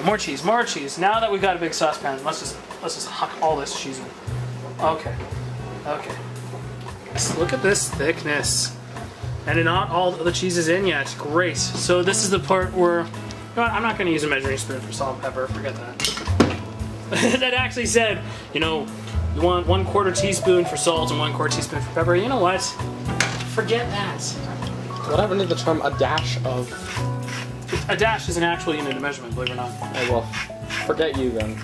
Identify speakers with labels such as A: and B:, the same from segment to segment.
A: Okay, more cheese, more cheese. Now that we've got a big saucepan, let's just huck all this cheese in. Okay. Okay. Just look at this thickness. And not all the cheese is in yet. Great. So this is the part where, you know what, I'm not going to use a measuring spoon for salt and pepper. Forget that. That actually said, you know, you want 1/4 teaspoon for salt and 1/4 teaspoon for pepper. You know what? Forget that.
B: What happened to the term a dash of?
A: A dash is an actual unit of measurement, believe it or not.
B: Oh well, forget you then.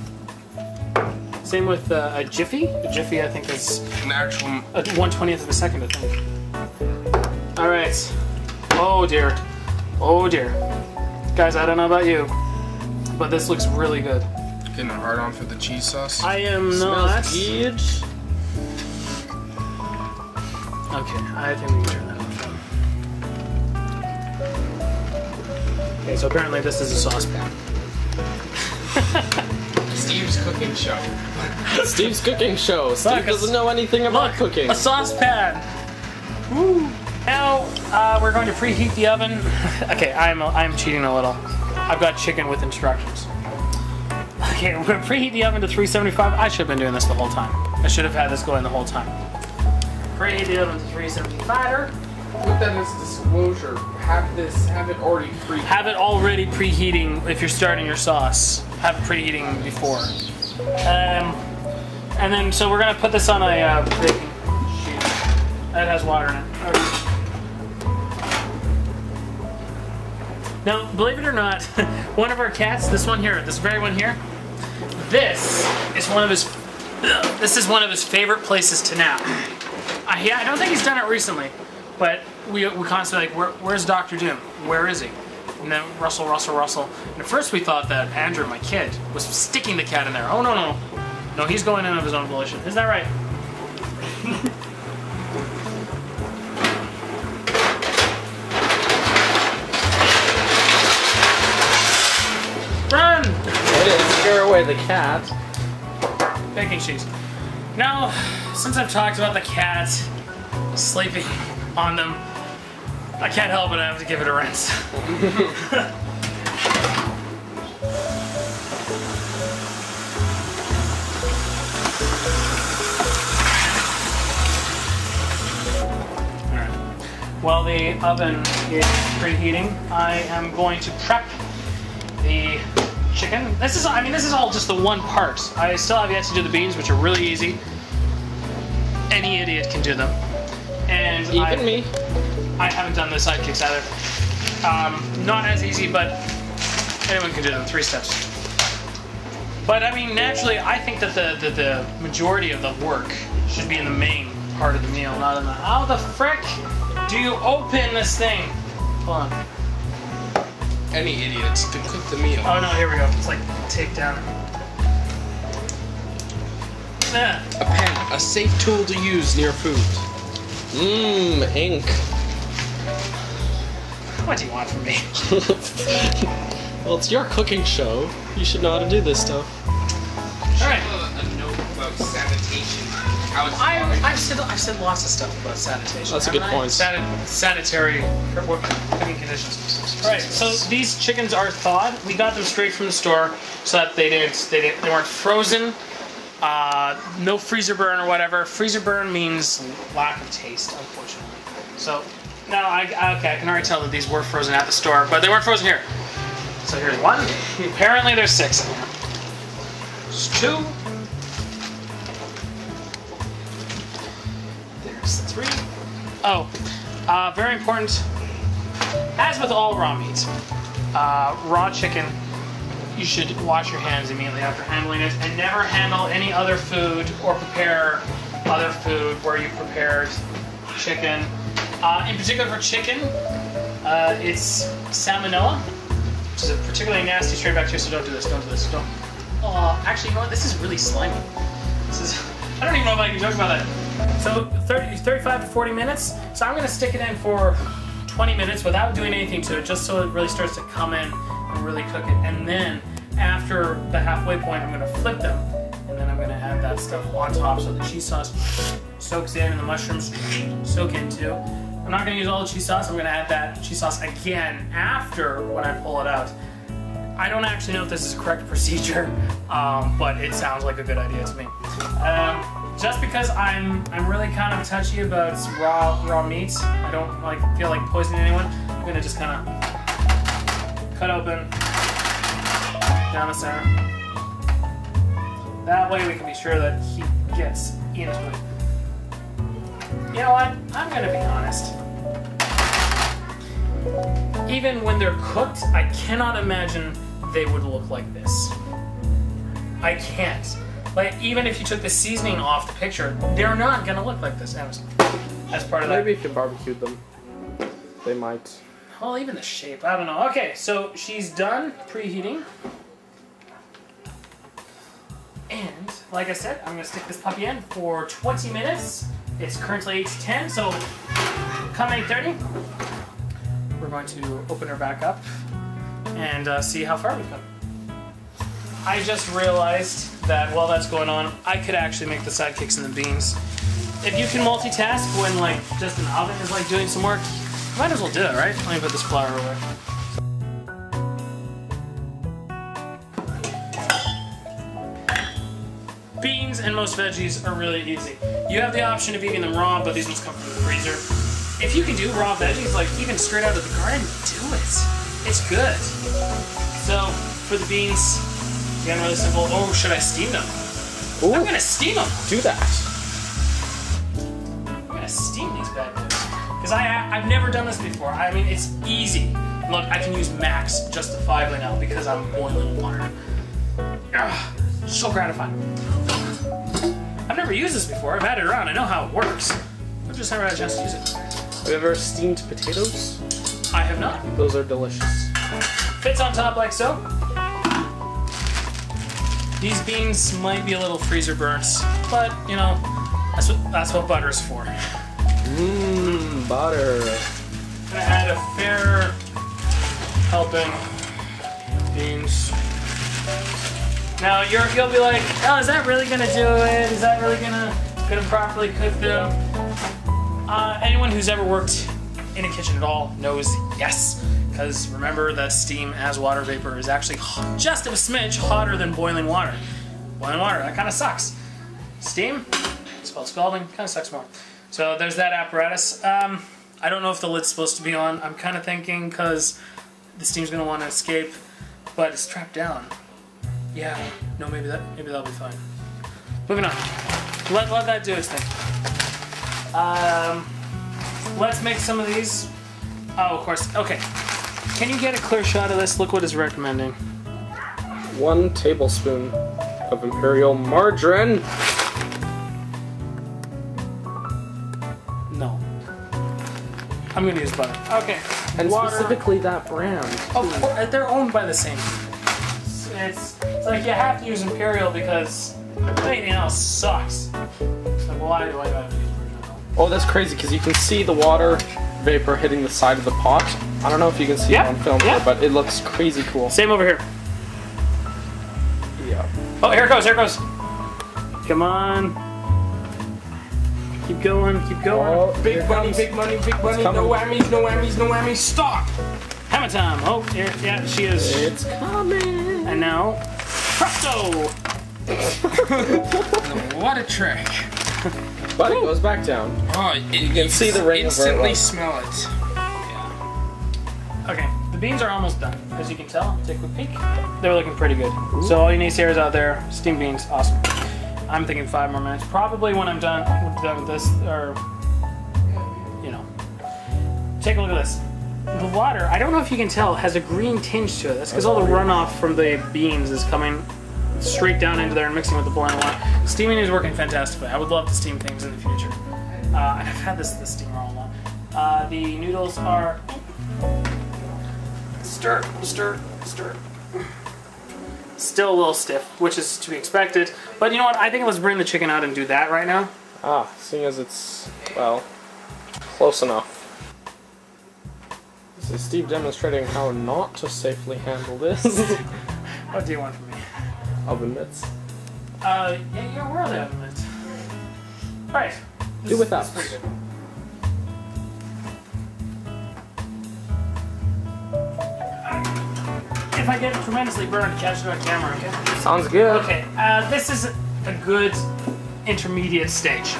A: Same with a jiffy. A jiffy, I think, is
C: an actual
A: 1/20th of a second, I think. All right. Oh dear. Oh dear. Guys, I don't know about you, but this looks really good.
C: Getting a hard on for the cheese sauce.
A: I am not.
B: Good.
A: Okay, I think we can turn that off. Okay, so apparently this is a saucepan.
C: Steve's cooking show.
B: Steve's cooking show. Steve doesn't know anything about cooking.
A: A saucepan. Woo. Now we're going to preheat the oven. Okay, I'm cheating a little. I've got chicken with instructions. Okay, we're going to preheat the oven to 375. I should have been doing this the whole time. I should have had this going the whole time. Preheat the oven to 375.
C: Put that as disclosure. Have it already preheating.
A: Have it already preheating if you're starting your sauce. Have it preheating before. And then, so we're going to put this on a baking sheet that has water in it. Okay. Now, believe it or not, one of our cats, this one here, this very one here, this is one of his favorite places to nap. I don't think he's done it recently, but we constantly like, where's Dr. Doom? Where is he? And then Russell. And at first we thought that Andrew, my kid, was sticking the cat in there. Oh, no. No, he's going in of his own volition. Isn't that right? Run!
B: It is. Scare away the cat.
A: Baking sheets. Now, since I've talked about the cat sleeping on them, I can't help it, I have to give it a rinse. Alright. While the oven is preheating, I am going to prep the chicken. This is all just the one part. I still have yet to do the beans, which are really easy. Any idiot can do them. And
B: even me.
A: I haven't done the sidekicks either. Not as easy, but anyone can do them. 3 steps. But I mean, naturally, I think that the majority of the work should be in the main part of the meal, not in the. How the frick do you open this thing? Hold on.
C: Any idiots can cook the meal.
A: Oh no, here we go. It's like take down.
C: A pen, a safe tool to use near food.
B: Ink.
A: What do you want from me?
B: Well, it's your cooking show. You should know how to do this stuff.
A: Alright.
C: A note about sanitation.
A: I've said lots of stuff about sanitation.
B: That's a good point.
A: Sanitary cooking conditions. Alright, so these chickens are thawed. We got them straight from the store so that they weren't frozen. No freezer burn or whatever. Freezer burn means lack of taste, unfortunately. So now I can already tell that these were frozen at the store, but they weren't frozen here. So here's one. Apparently there's 6 in here. There's 2. There's 3. Oh, very important. As with all raw meat, raw chicken, you should wash your hands immediately after handling it, and never handle any other food or prepare other food where you prepared chicken. In particular for chicken, it's salmonella, which is a particularly nasty strain of bacteria, so don't do this, don't. Actually, you know what, this is really slimy. I don't even know if I can joke about that. So 35 to 40 minutes, so I'm going to stick it in for 20 minutes without doing anything to it, just so it really starts to come in and really cook it. And then after the halfway point, I'm going to flip them, and then I'm going to add that stuff on top so the cheese sauce soaks in and the mushrooms soak in too. I'm not going to use all the cheese sauce. I'm going to add that cheese sauce again after when I pull it out. I don't actually know if this is correct procedure, but it sounds like a good idea to me. Just because I'm really kind of touchy about raw meats, I don't feel like poisoning anyone. I'm gonna just kind of cut open down the center. That way we can be sure that he gets into it. You know what? I'm gonna be honest. Even when they're cooked, I cannot imagine they would look like this. I can't. Like, even if you took the seasoning off the picture, they're not gonna look like this. Anyways, as part of that.
B: Maybe if you barbecued them, they might.
A: Well, even the shape, I don't know. Okay, so she's done preheating. And, like I said, I'm gonna stick this puppy in for 20 minutes. It's currently 8:10, so come 8:30, we're going to open her back up and see how far we've come. I just realized that while that's going on, I could actually make the sidekicks and the beans. If you can multitask when just an oven is doing some work, you might as well do it, right? Let me put this flour away. Beans and most veggies are really easy. You have the option of eating them raw, but these ones come from the freezer. If you can do raw veggies, even straight out of the garden, do it. It's good. So, for the beans, again, really simple. Oh, should I steam them?
B: Ooh.
A: I'm gonna steam them.
B: Do that.
A: I'm gonna steam these bad boys. Because I've never done this before. I mean, it's easy. Look, I can use max justifiably now because I'm boiling water. Ugh, so gratifying. I've never used this before. I've had it around. I know how it works. I've just never had a chance to use it.
B: Have you ever steamed potatoes?
A: I have not.
B: Those are delicious.
A: Fits on top like so. These beans might be a little freezer burnt, but you know, that's what butter's for.
B: Mmm, butter.
A: I'm gonna add a fair helping beans. Now you'll be like, oh, is that really gonna do it? Is that really gonna properly cook them? Anyone who's ever worked in a kitchen at all knows yes. Because remember that steam as water vapor is actually just a smidge hotter than boiling water. Boiling water, that kind of sucks. Steam, it's called scalding, kind of sucks more. So there's that apparatus. I don't know if the lid's supposed to be on. I'm kind of thinking because the steam's going to want to escape, but it's trapped down. Yeah, no, maybe that'll be fine. Moving on. Let that do its thing. Let's make some of these. Oh, of course. Okay. Can you get a clear shot of this? Look what it's recommending.
B: 1 tablespoon of imperial margarine.
A: No. I'm gonna use butter. Okay.
B: And
A: water.
B: specifically that brand.
A: Of course, they're owned by the same. It's like you have to use imperial because anything else sucks. So why do I have to use original?
B: Oh, that's crazy because you can see the water vapor hitting the side of the pot. I don't know if you can see it on film here, but it looks crazy cool.
A: Same over here.
B: Yeah.
A: Oh, here it goes, here it goes. Come on. Keep going, keep going.
B: Oh,
C: Big money, big money, big money. No whammies, no whammies, no whammies. Stop!
A: Hammer time. Oh, here, yeah, she is.
B: It's coming.
A: And now, presto!
C: What a trick.
B: But it goes back down.
C: Oh,
B: You can see the ring
C: instantly
B: of it.
C: smell it.
A: Okay, the beans are almost done. As you can tell, take a quick peek. They're looking pretty good. So all you need is out there, steamed beans, awesome. I'm thinking 5 more minutes. Probably when I'm done with this, or, you know. Take a look at this. The water, I don't know if you can tell, has a green tinge to it. That's because all the runoff from the beans is coming straight down into there and mixing with the boiling water. Steaming is working fantastically. I would love to steam things in the future. And I've had this steamer all along. The noodles are... Stir, stir, stir. Still a little stiff, which is to be expected. But you know what? I think let's bring the chicken out and do that right now.
B: Ah, seeing as it's, well, close enough. This is Steve demonstrating how not to safely handle this.
A: What do you want from me?
B: Oven mitts.
A: Yeah, where are the oven mitts? Alright.
B: Do without.
A: This is pretty good. if I get tremendously burned, catch it on camera, okay?
B: Sounds good.
A: Okay, this is a good intermediate stage.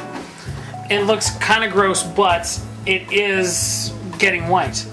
A: It looks kind of gross, but it is getting white.